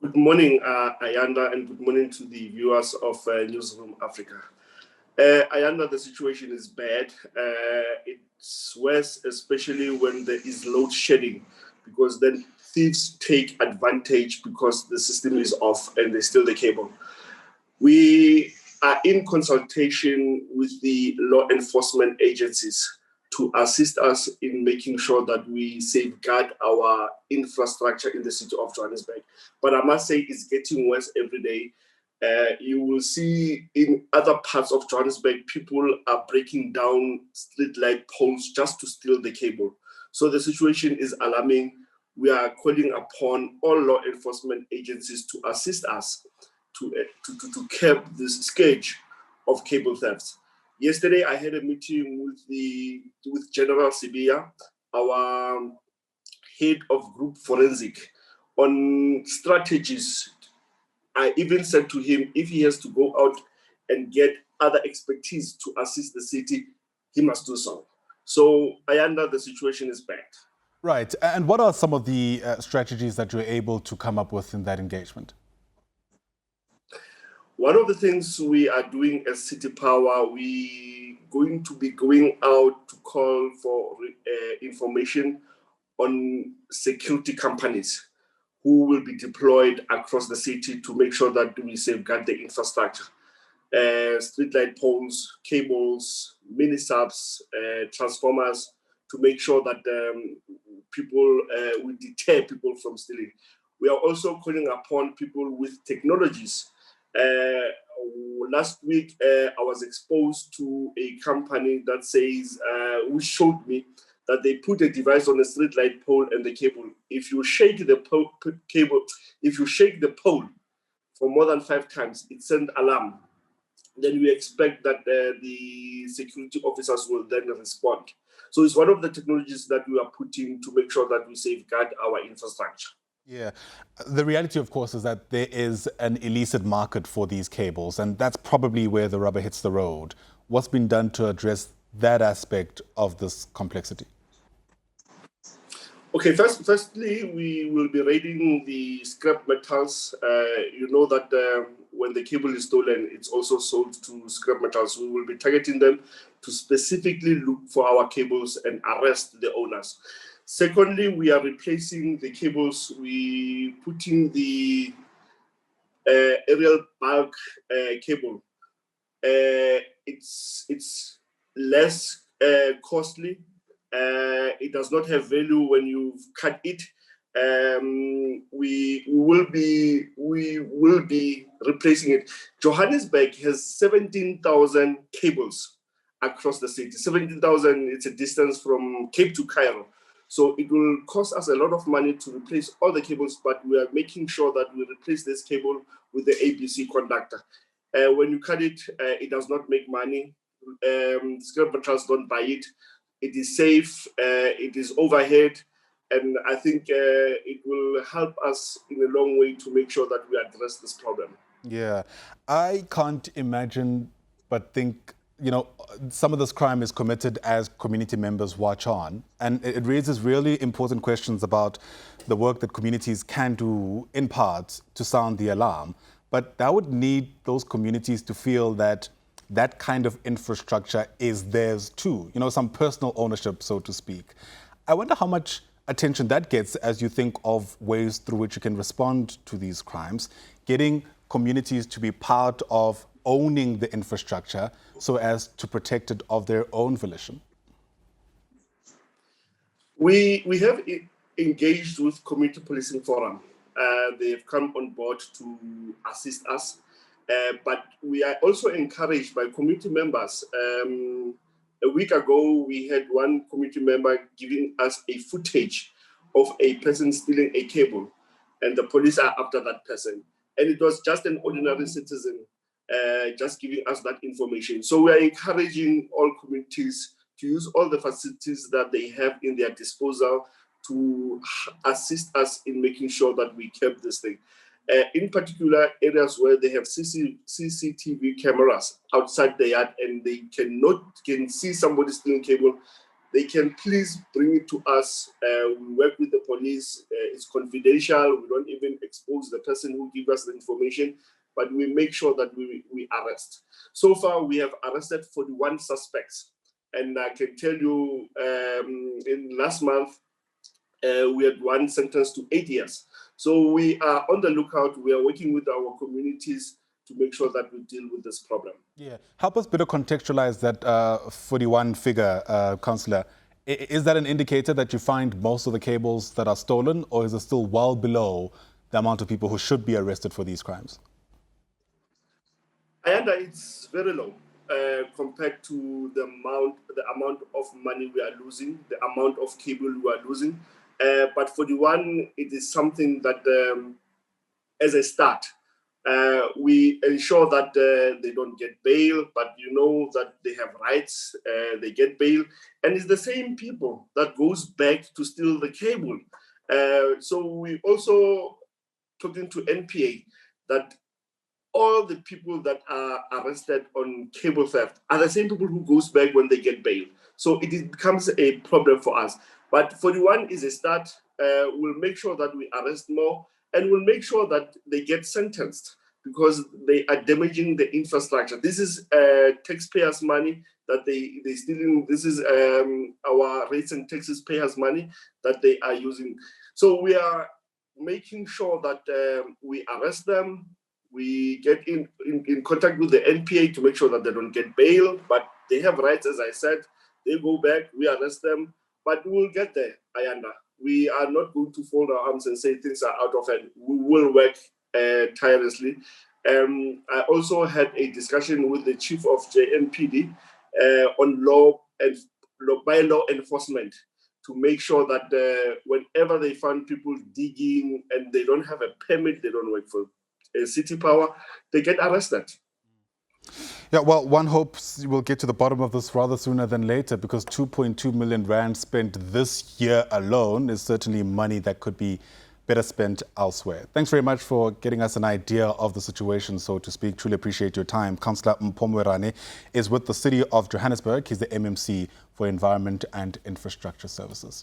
Good morning, Ayanda, and good morning to the viewers of Newsroom Africa. Ayanda, the situation is bad. It's worse, especially when there is load shedding, because then thieves take advantage because the system is off and they steal the cable. We are in consultation with the law enforcement agencies to assist us in making sure that we safeguard our infrastructure in the city of Johannesburg. But I must say it's getting worse every day. You will see in other parts of Johannesburg, people are breaking down street light poles just to steal the cable. So the situation is alarming. We are calling upon all law enforcement agencies to assist us to curb this scourge of cable thefts. Yesterday, I had a meeting with General Sibia, our head of group forensic, on strategies. I even said to him, if he has to go out and get other expertise to assist the city, he must do so. So I understand the situation is bad. Right. And what are some of the strategies that you're able to come up with in that engagement? One of the things we are doing as City Power, we going to be going out to call for information on security companies who will be deployed across the city to make sure that we safeguard the infrastructure. Streetlight poles, cables, mini subs, transformers, to make sure that people will deter people from stealing. We are also calling upon people with technologies. Last week, I was exposed to a company that says, which showed me that they put a device on a street light pole and the cable. If you shake the pole for more than 5 times, it sends alarm. Then we expect that the security officers will then respond. So it's one of the technologies that we are putting to make sure that we safeguard our infrastructure. Yeah. The reality, of course, is that there is an illicit market for these cables, and that's probably where the rubber hits the road. What's been done to address that aspect of this complexity? Okay, firstly, we will be raiding the scrap metals. You know that when the cable is stolen, it's also sold to scrap metals. We will be targeting them to specifically look for our cables and arrest the owners. Secondly, we are replacing the cables. We putting the aerial bulk cable. It's less costly. It does not have value when you cut it. We will be replacing it. Johannesburg has 17,000 cables across the city. 17,000. It's a distance from Cape to Cairo. So it will cost us a lot of money to replace all the cables, but we are making sure that we replace this cable with the ABC conductor. When you cut it, it does not make money. Scrap metals don't buy it. It is safe, it is overhead, and I think it will help us in a long way to make sure that we address this problem. Yeah, I can't imagine but think, some of this crime is committed as community members watch on, and it raises really important questions about the work that communities can do in part to sound the alarm. But that would need those communities to feel that that kind of infrastructure is theirs too, some personal ownership, so to speak. I wonder how much attention that gets as you think of ways through which you can respond to these crimes, getting communities to be part of owning the infrastructure so as to protect it of their own volition. We have engaged with Community Policing Forum. They have come on board to assist us. But we are also encouraged by community members. A week ago, we had one community member giving us a footage of a person stealing a cable, and the police are after that person. And it was just an ordinary citizen just giving us that information. So we are encouraging all communities to use all the facilities that they have in their disposal to assist us in making sure that we curb this thing. In particular, areas where they have CCTV cameras outside the yard and they can see somebody stealing cable, they can please bring it to us. We work with the police. It's confidential. We don't even expose the person who gives us the information, but we make sure that we arrest. So far, we have arrested 41 suspects. And I can tell you, in last month, we had one sentenced to 8 years. So we are on the lookout. We are working with our communities to make sure that we deal with this problem. Yeah, help us better contextualize that 41 figure, Councillor. Is that an indicator that you find most of the cables that are stolen, or is it still well below the amount of people who should be arrested for these crimes? It's very low compared to the amount of money we are losing, the amount of cable we are losing. But 41, it is something that, as a start, we ensure that they don't get bail, but you know that they have rights, they get bail. And it's the same people that goes back to steal the cable. So we also talking to NPA that all the people that are arrested on cable theft are the same people who goes back when they get bail. So it becomes a problem for us. But 41 is a start. We'll make sure that we arrest more, and we'll make sure that they get sentenced because they are damaging the infrastructure. This is taxpayers' money that they stealing. This is our rates and taxes payers' money that they are using. So we are making sure that we arrest them. We get in contact with the NPA to make sure that they don't get bail, but they have rights, as I said. They go back, we arrest them, but we will get there, Ayanda. We are not going to fold our arms and say things are out of hand. We will work tirelessly. I also had a discussion with the chief of JNPD on by law enforcement to make sure that whenever they find people digging and they don't have a permit, they don't work for city power, they get arrested. Yeah, well, one hopes we'll get to the bottom of this rather sooner than later, because 2.2 million rand spent this year alone is certainly money that could be better spent elsewhere. Thanks very much for getting us an idea of the situation, so to speak. Truly appreciate your time. Counsellor Mpho Moerane is with the City of Johannesburg. He's the MMC for Environment and Infrastructure Services.